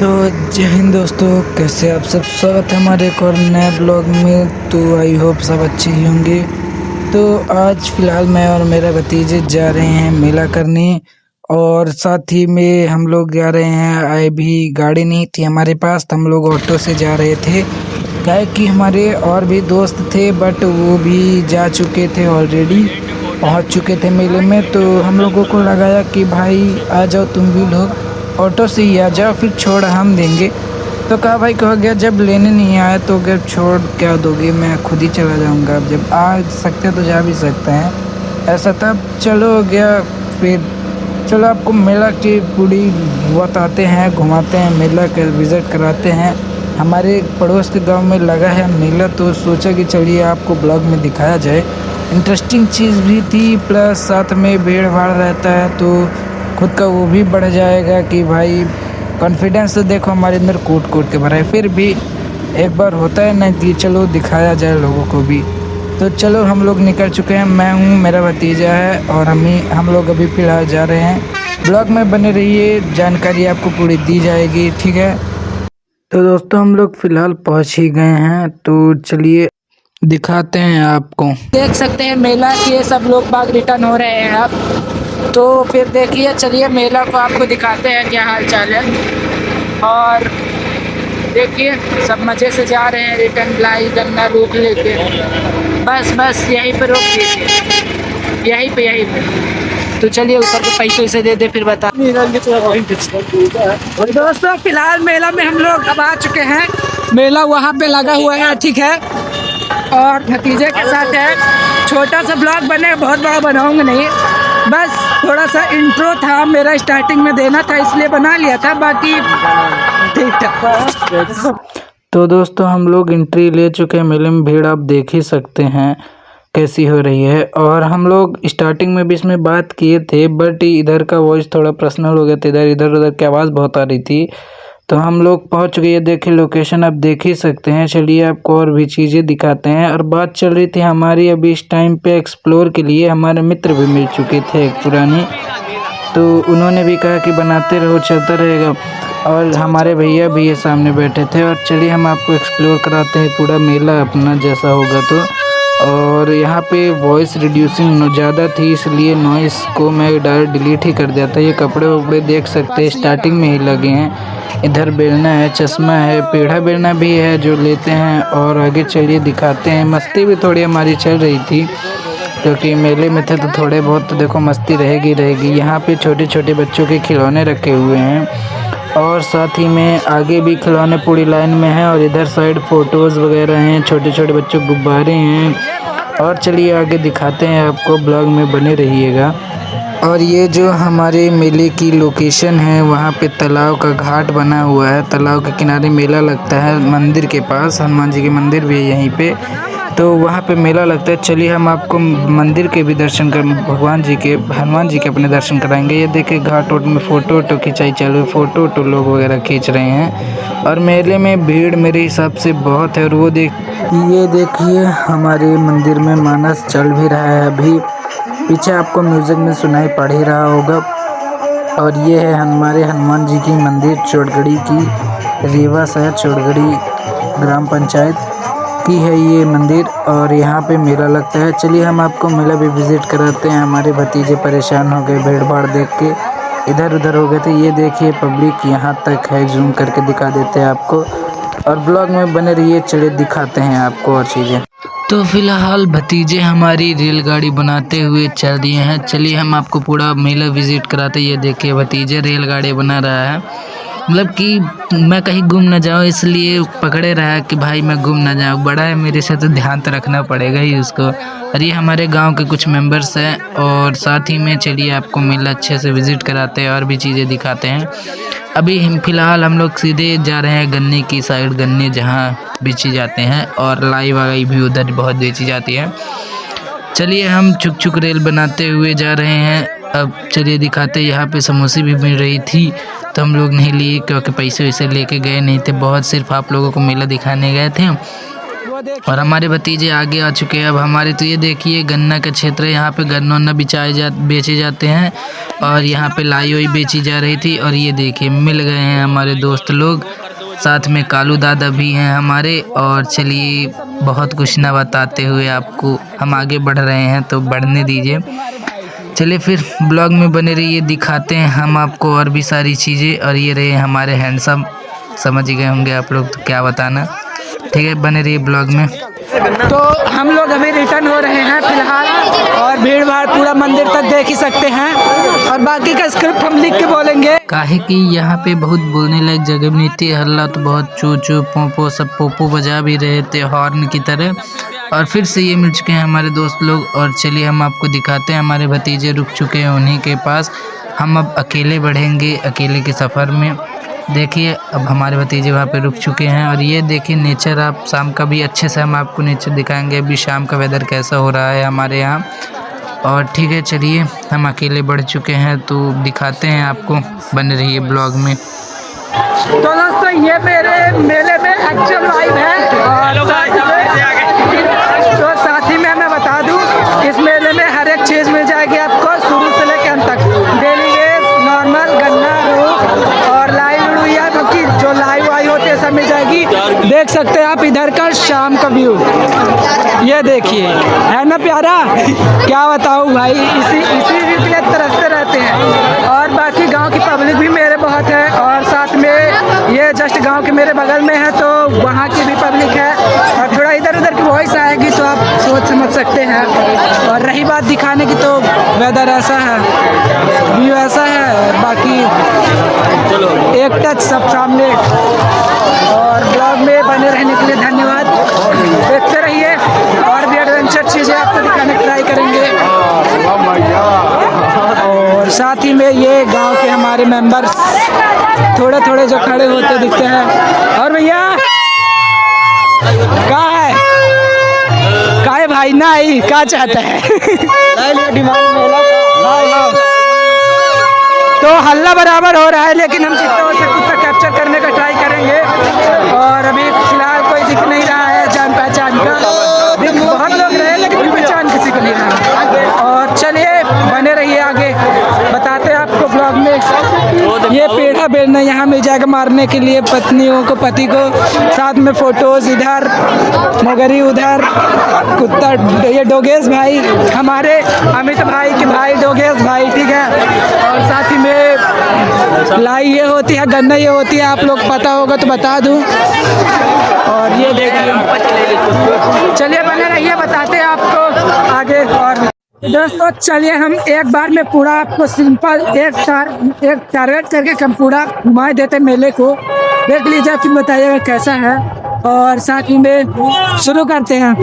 तो जय हिंद दोस्तों, कैसे आप सब। स्वागत है हमारे एक और नए ब्लॉग में। तो आई होप सब अच्छे ही होंगे। तो आज फ़िलहाल मैं और मेरा भतीजे जा रहे हैं मेला करने, और साथ ही में हम लोग जा रहे हैं। आए भी गाड़ी नहीं थी हमारे पास, तो हम लोग ऑटो से जा रहे थे। क्या है कि हमारे और भी दोस्त थे, बट वो भी जा चुके थे, ऑलरेडी पहुंच चुके थे मेले में। तो हम लोगों को लगाया कि भाई आ जाओ तुम भी लोग, ऑटो से ही आ जाओ, फिर छोड़ हम देंगे। तो कहा भाई कहा गया जब लेने नहीं आए तो अगर छोड़ क्या दोगे, मैं खुद ही चला जाऊंगा। अब जब आ सकते तो जा भी सकते हैं, ऐसा तब चलो हो गया। फिर चलो आपको मेला की पूरी बताते हैं, घुमाते हैं, मेला का विज़िट कराते हैं। हमारे पड़ोस के गांव में लगा है मेला, तो सोचा कि चलिए आपको ब्लॉग में दिखाया जाए। इंटरेस्टिंग चीज़ भी थी, प्लस साथ में भीड़ भाड़ रहता है तो खुद का वो भी बढ़ जाएगा कि भाई कॉन्फिडेंस तो देखो हमारे अंदर कूट कूट के भरा है। फिर भी एक बार होता है ना कि चलो दिखाया जाए लोगों को भी। तो चलो हम लोग निकल चुके हैं, मैं हूँ, मेरा भतीजा है, और हम लोग अभी फ़िलहाल जा रहे हैं। ब्लॉग में बने रहिए, जानकारी आपको पूरी दी जाएगी, ठीक है। तो दोस्तों हम लोग फ़िलहाल पहुँच ही गए हैं, तो चलिए दिखाते हैं आपको। देख सकते हैं मेला के सब लोग बाग रिटर्न हो रहे हैं अब। तो फिर देखिए, चलिए मेला को आपको दिखाते हैं क्या हाल चाल है। और देखिए सब मज़े से जा रहे हैं, रिटर्न लाई गन्ना रोक लेके। बस यहीं पे रोक दीजिए, यहीं पे। तो चलिए ऊपर के पैसे से दे दे फिर बता। दोस्तों फिलहाल मेला में हम लोग अब आ चुके हैं। मेला वहाँ पे लगा हुआ है, ठीक है, और भतीजे के साथ है। छोटा सा ब्लॉग बने, बहुत बड़ा बनाऊंगा नहीं, बस थोड़ा सा इंट्रो था मेरा, स्टार्टिंग में देना था इसलिए बना लिया था, बाकी ठीक ठाक। तो दोस्तों हम लोग एंट्री ले चुके हैं मेले में। भीड़ आप देख ही सकते हैं कैसी हो रही है। और हम लोग स्टार्टिंग में भी इसमें बात किए थे, बट इधर का वॉइस थोड़ा पर्सनल हो गया था, इधर उधर की आवाज़ बहुत आ रही थी। तो हम लोग पहुंच गए, देखिए लोकेशन आप देख ही सकते हैं। चलिए आपको और भी चीज़ें दिखाते हैं। और बात चल रही थी हमारी अभी इस टाइम पे एक्सप्लोर के लिए हमारे मित्र भी मिल चुके थे एक पुरानी, तो उन्होंने भी कहा कि बनाते रहो, चलता रहेगा। और हमारे भैया भी ये सामने बैठे थे। और चलिए हम आपको एक्सप्लोर कराते हैं पूरा मेला अपना जैसा होगा तो। और यहाँ पे वॉइस रिड्यूसिंग ज़्यादा थी, इसलिए नॉइस को मैं डायरेक्ट डिलीट ही कर दिया था। ये कपड़े वपड़े देख सकते हैं स्टार्टिंग में ही लगे हैं। इधर बेलना है, चश्मा है, पेढ़ा बेलना भी है जो लेते हैं। और आगे चलिए दिखाते हैं। मस्ती भी थोड़ी हमारी चल रही थी क्योंकि मेले में थे, तो थोड़े बहुत तो देखो मस्ती रहेगी। यहाँ पे छोटे छोटे बच्चों के खिलौने रखे हुए हैं, और साथ ही में आगे भी खिलौने पूरी लाइन में हैं। और इधर साइड फ़ोटोज़ वगैरह हैं, छोटे छोटे बच्चों के गुब्बारे हैं। और चलिए आगे दिखाते हैं आपको, ब्लॉग में बने रहिएगा। और ये जो हमारे मेले की लोकेशन है, वहाँ पे तालाब का घाट बना हुआ है। तालाब के किनारे मेला लगता है, मंदिर के पास हनुमान जी के मंदिर भी है यहीं पे, तो वहाँ पे मेला लगता है। चलिए हम आपको मंदिर के भी दर्शन कर, भगवान जी के, हनुमान जी के अपने दर्शन कराएंगे। ये देखिए घाट वोट में फ़ोटो खिंचाई चालू है, फ़ोटो लोग वगैरह खींच रहे हैं। और मेले में भीड़ मेरे हिसाब से बहुत है। और वो ये देखिए हमारे मंदिर में मानस चल भी रहा है अभी, पीछे आपको म्यूज़िक में सुनाई पड़ ही रहा होगा। और ये है हमारे हनुमान जी की मंदिर, चोड़गढ़ी की, रीवा शहर चोड़गढ़ी ग्राम पंचायत की है ये मंदिर। और यहाँ पे मेला लगता है। चलिए हम आपको मेला भी विज़िट कराते हैं। हमारे भतीजे परेशान हो गए भीड़ भाड़ देख के, इधर उधर हो गए थे। ये देखिए पब्लिक यहाँ तक है, जूम करके दिखा देते हैं आपको। और ब्लॉग में बने रहिए, चलिए दिखाते हैं आपको और चीज़ें। तो फिलहाल भतीजे हमारी रेलगाड़ी बनाते हुए चल दिए हैं। चलिए हम आपको पूरा मेला विज़िट कराते हैं। ये देखिए भतीजे रेलगाड़ी बना रहा है, मतलब कि मैं कहीं गुम ना जाऊँ इसलिए पकड़े रहा कि भाई मैं गुम ना जाऊँ। बड़ा है मेरे से तो ध्यान तो रखना पड़ेगा ही उसको। और ये हमारे गांव के कुछ मेंबर्स हैं। और साथ ही में चलिए आपको मेला अच्छे से विज़िट कराते हैं और भी चीज़ें दिखाते हैं। अभी फ़िलहाल हम लोग सीधे जा रहे हैं गन्ने की साइड, गन्ने जहाँ बेची जाते हैं, और लाई वाई भी उधर बहुत बेची जाती है। चलिए हम छुक रेल बनाते हुए जा रहे हैं। अब चलिए दिखाते, यहाँ पे समोसे भी मिल रही थी, तो हम लोग नहीं लिए क्योंकि पैसे वैसे लेके गए नहीं थे बहुत, सिर्फ आप लोगों को मेला दिखाने गए थे। और हमारे भतीजे आगे आ चुके हैं अब हमारे। तो ये देखिए गन्ना का क्षेत्र है, यहाँ पे गन्ना बेचे जाते हैं। और यहाँ पे लाई हुई बेची जा रही थी। और ये देखिए मिल गए हैं हमारे दोस्त लोग, साथ में कालू दादा भी हैं हमारे। और चलिए बहुत कुछ ना बताते हुए आपको हम आगे बढ़ रहे हैं, तो बढ़ने दीजिए। चलिए फिर ब्लॉग में बने रहिए, दिखाते हैं हम आपको और भी सारी चीज़ें। और ये रहे हमारे हैंडसम, समझ गए होंगे आप लोग तो क्या बताना। ठीक है, बने रहिए ब्लॉग में। तो हम लोग अभी रिटर्न हो रहे हैं फिलहाल, और भीड़ भाड़ पूरा मंदिर तक देख ही सकते हैं, और बाकी का स्क्रिप्ट हम लिख के बोलेंगे। काहे कि यहाँ पे बहुत बोलने लायक जगह भी नहीं थी, हल्ला तो बहुत चू चू पोपो सब पोपो बजा भी रहे थे हॉर्न की तरह। और फिर से ये मिल चुके हैं हमारे दोस्त लोग। और चलिए हम आपको दिखाते हैं, हमारे भतीजे रुक चुके हैं उन्हीं के पास। हम अब अकेले बढ़ेंगे, अकेले के सफ़र में। देखिए अब हमारे भतीजे वहाँ पे रुक चुके हैं। और ये देखिए नेचर, आप शाम का भी अच्छे से हम आपको नेचर दिखाएंगे। अभी शाम का वेदर कैसा हो रहा है हमारे यहाँ। और ठीक है चलिए हम अकेले बढ़ चुके हैं, तो दिखाते हैं आपको, बने रहिए ब्लॉग में। तो दोस्तों ये मेरे मेले में एक्चुअल वाइब है। और तो साथ ही में मैं बता दूं, इस मेले में हर एक चीज़ मिल जाएगी आपको, शुरू से लेकर अंत तक। डेली वेज, नॉर्मल, गन्ना, रूप और लाई लुड़िया, बाकी जो लाई वाई होते हैं सब मिल जाएगी। देख सकते हैं आप इधर का शाम का व्यू, ये देखिए, है ना प्यारा। क्या बताऊँ भाई, इसी के लिए तरसते रहते हैं। और बाकी गांव की पब्लिक भी मेरे बहुत है, और साथ में ये जस्ट गांव के मेरे बगल में है, तो वहाँ की भी पब्लिक है। और थोड़ा इधर उधर की वॉइस आएगी तो आप सोच समझ सकते हैं। और रही बात दिखाने की, तो वेदर ऐसा है, व्यू ऐसा है, बाकी एक टच सब सामने। और ब्लॉग में बने रहने के लिए धन्यवाद। देखते रहिए, और भी एडवेंचर चीज़ें आपको दिखाने की ट्राई करेंगे। और साथ ही में ये गांव के हमारे मेंबर्स थोड़े थोड़े जो खड़े होते दिखते हैं। और भैया कहाँ है, काहे भाई ना आई, क्या चाहता है। तो हल्ला बराबर हो रहा है, लेकिन हम जितना हो सके उतना कैप्चर करने का ट्राई करेंगे। और अभी फिलहाल कोई दिख नहीं रहा है जान पहचान का, बहुत लोग रहे लेकिन पहचान किसी को नहीं रहा। और चलिए बने रहिए, आगे बताते हैं आपको ब्लॉग में। ये पेड़ा बेलना यहाँ मिल जाएगा मारने के लिए पत्नियों को, पति को। साथ में फोटोज इधर, मगरी उधर, कुत्ता। ये डोगेश भाई, हमारे अमित भाई के भाई डोगेश भाई, ठीक है। और साथ ही में लाई ये होती है, गन्ना ये होती है, आप लोग पता होगा तो बता दूं। और ये देखिए, चलिए बने रहिए, बताते हैं आपको आगे। और दोस्तों चलिए हम एक बार में पूरा आपको सिंपल एक टारगेट करके हम पूरा घुमाए देते मेले को। देख लीजिए, फिर बताइएगा कैसा है। और साथ ही में शुरू करते हैं।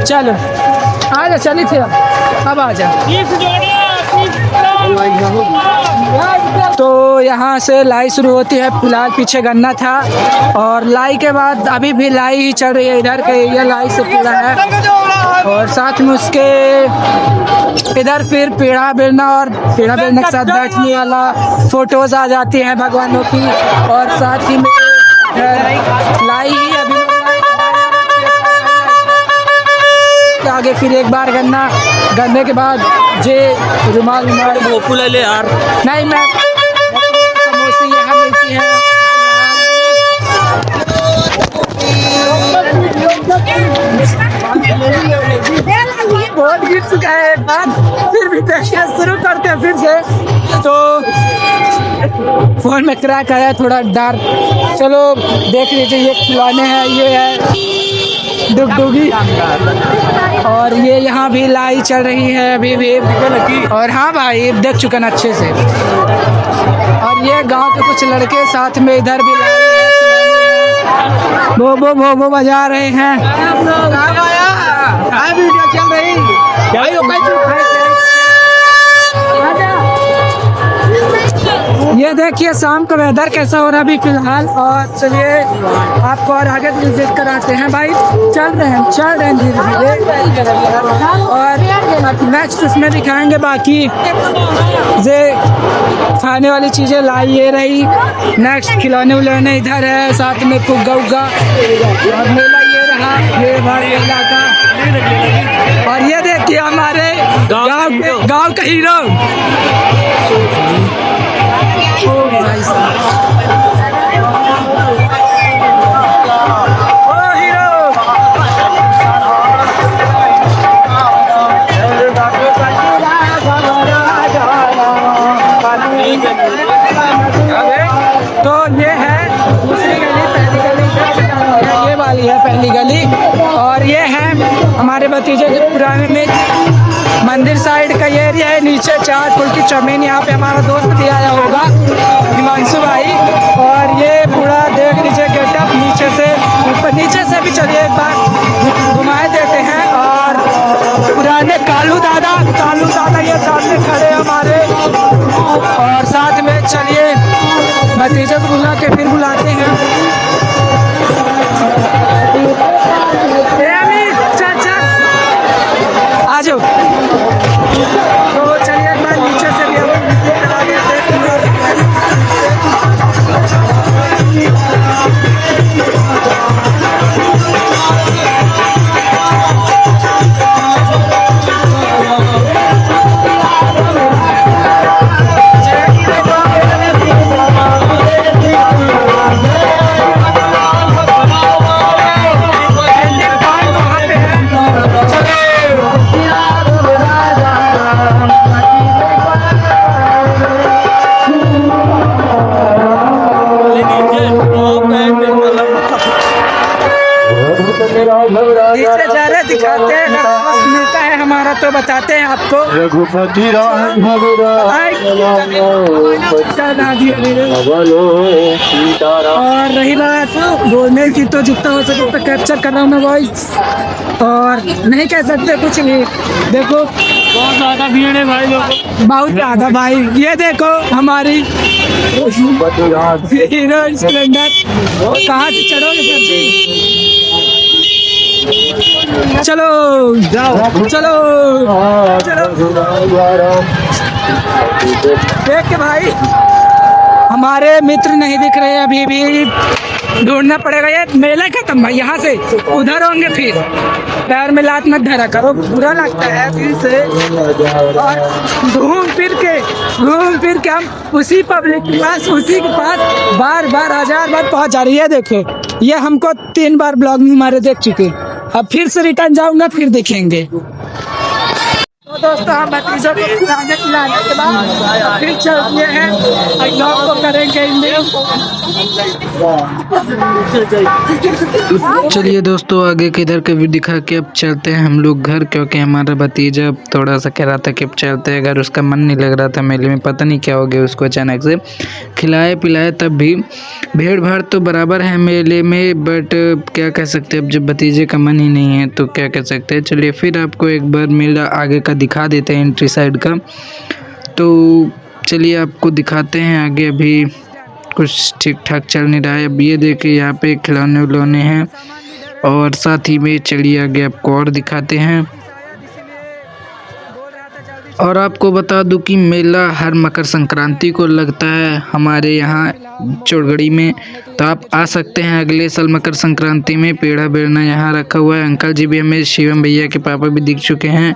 चलो आ जा, चली थे अब आ जा। तो यहाँ से लाई शुरू होती है। फिलहाल पीछे गन्ना था, और लाई के बाद अभी भी लाई ही चल रही है। इधर का एरिया लाई से पूरा है। और साथ में उसके इधर फिर पेड़ा बेलना, और पेड़ा बेलने के साथ बैठने वाला फोटोज आ जाती हैं भगवानों की। और साथ ही में लाई ही अभी आगे फिर एक बार गन्ना, गन्ने के बाद जे रुमाल ले यार, नहीं मैं समोसे यहाँ मिलती है। बहुत गिर चुका है एक बार, फिर भी देखिए शुरू करते हैं फिर से। तो फोन में क्रैक आया, थोड़ा डार्क। चलो देख लीजिए, ये खिलौने हैं, ये है डुगडुगी। और ये यहाँ भी लाई चल रही है अभी भी। और हाँ भाई देख चुका ना अच्छे से। और ये गांव के कुछ लड़के साथ में इधर भी लाई है, भो बजा रहे हैं। चल रही ये देखिए शाम का वेदर कैसा हो रहा है अभी फिलहाल। और चलिए आपको और आगे विजिट कराते हैं भाई। चल रहे हैं धीरे धीरे, और नेक्स्ट उसमें दिखाएंगे बाकी जे खाने वाली चीज़ें लाई ये रही। नेक्स्ट खिलौने उलौने इधर है, साथ में फुग्गा उग्गा। और मेला ये रहा, ये मेला का। और ये देखिए ये हमारे गांव का हीरो। ओ भाई साहब, ओ हीरो। तो ये है दूसरी गली, पहली गली इधर से जानी है, ये वाली है पहली गली। और ये है हमारे भतीजे के पुराने में मंदिर साइड का ये एरिया है। नीचे चाट फुल की चौमीन, यहाँ पे हमारा दोस्त भी आया होगा हिमांशु भाई। और ये पूरा देख लीजिए गेटअप नीचे से ऊपर, नीचे से भी चलिए एक बार घुमाए देते हैं। और पुराने कालू दादा ये सामने खड़े हैं हमारे। और साथ में चलिए भतीजे को बुला के फिर बुलाते हैं। चाचा आ जाओ। तो चलिए एक बार नीचे से भी नीचे जा रहे दिखाते हैं, अगर मिलता है हमारा तो बताते हैं आपको। और रही बात बोलने की, तो जितना हो सके उतना कैप्चर कर रहा हूँ मैं वॉइस, और नहीं कह सकते कुछ नहीं। देखो बहुत ज़्यादा भीड़ है भाई, लोग बहुत ज़्यादा भाई। ये देखो हमारी हीरो स्प्लेंडर, कहाँ से चढ़ोगे सर जी? चलो जाओ, चलो देख के भाई हमारे मित्र नहीं दिख रहे अभी भी, ढूंढना पड़ेगा। ये मेला खत्म भाई, यहाँ से उधर होंगे, फिर पैर में लात मत धरा करो, बुरा लगता है फिर से। और घूम फिर के हम उसी पब्लिक के पास, उसी के पास बार 1000 बार पहुँच जा रही है। देखो ये हमको 3 बार ब्लॉग में हमारे देख चुके, अब फिर से रिटर्न जाऊंगा, फिर देखेंगे। तो दोस्तों हम भतीजों को खिलाने के बाद फिर चलते हैं, ब्लॉग को करेंगे। चलिए दोस्तों, आगे के इधर का व्यू दिखा के अब चलते हैं हम लोग घर, क्योंकि हमारा भतीजा थोड़ा सा कह रहा था कि अब चलते हैं घर। उसका मन नहीं लग रहा था मेले में, पता नहीं क्या हो गया उसको अचानक से। खिलाए पिलाए तब भी, भीड़ भाड़ तो बराबर है मेले में, बट क्या कह सकते हैं, अब जब भतीजे का मन ही नहीं है तो क्या कह सकते हैं। चलिए फिर आपको एक बार मेला आगे का दिखा देते हैं, एंट्री साइड का। तो चलिए आपको दिखाते हैं आगे। अभी कुछ ठीक ठाक चल नहीं रहा है। अब ये देखिए यहाँ पे खिलौने उलौने हैं, और साथ ही में चलिए आगे आपको और दिखाते हैं। और आपको बता दूं कि मेला हर मकर संक्रांति को लगता है हमारे यहाँ चौड़गढ़ी में, तो आप आ सकते हैं अगले साल मकर संक्रांति में। पेड़ा बेड़ना यहाँ रखा हुआ है। अंकल जी भी हमें, शिवम भैया के पापा भी दिख चुके हैं,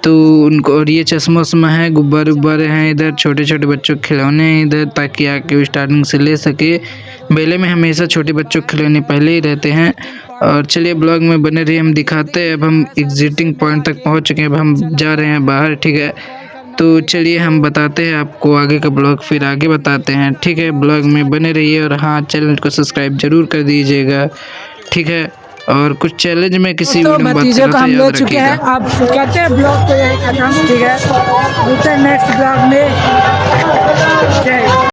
तो उनको। और ये चश्मा उस्मा है, गुब्बारे उब्बारे हैं इधर, छोटे छोटे बच्चों के खिलौने हैं इधर, ताकि आके स्टार्टिंग से ले सके। मेले में हमेशा छोटे बच्चों के खिलौने पहले ही रहते हैं। और चलिए ब्लॉग में बने रहिए, हम दिखाते हैं। अब हम एग्जिटिंग पॉइंट तक पहुंच चुके हैं, अब हम जा रहे हैं बाहर, ठीक है। तो चलिए हम बताते हैं आपको आगे का ब्लॉग, फिर आगे बताते हैं, ठीक है। ब्लॉग में बने रहिए, और हाँ, चैनल को सब्सक्राइब जरूर कर दीजिएगा, ठीक है। और कुछ चैलेंज में किसी तो भतीजे को हम ले चुके हैं, आप कहते हैं ब्लॉग को यही खत्म, ठीक है। नेक्स्ट ब्लॉग में।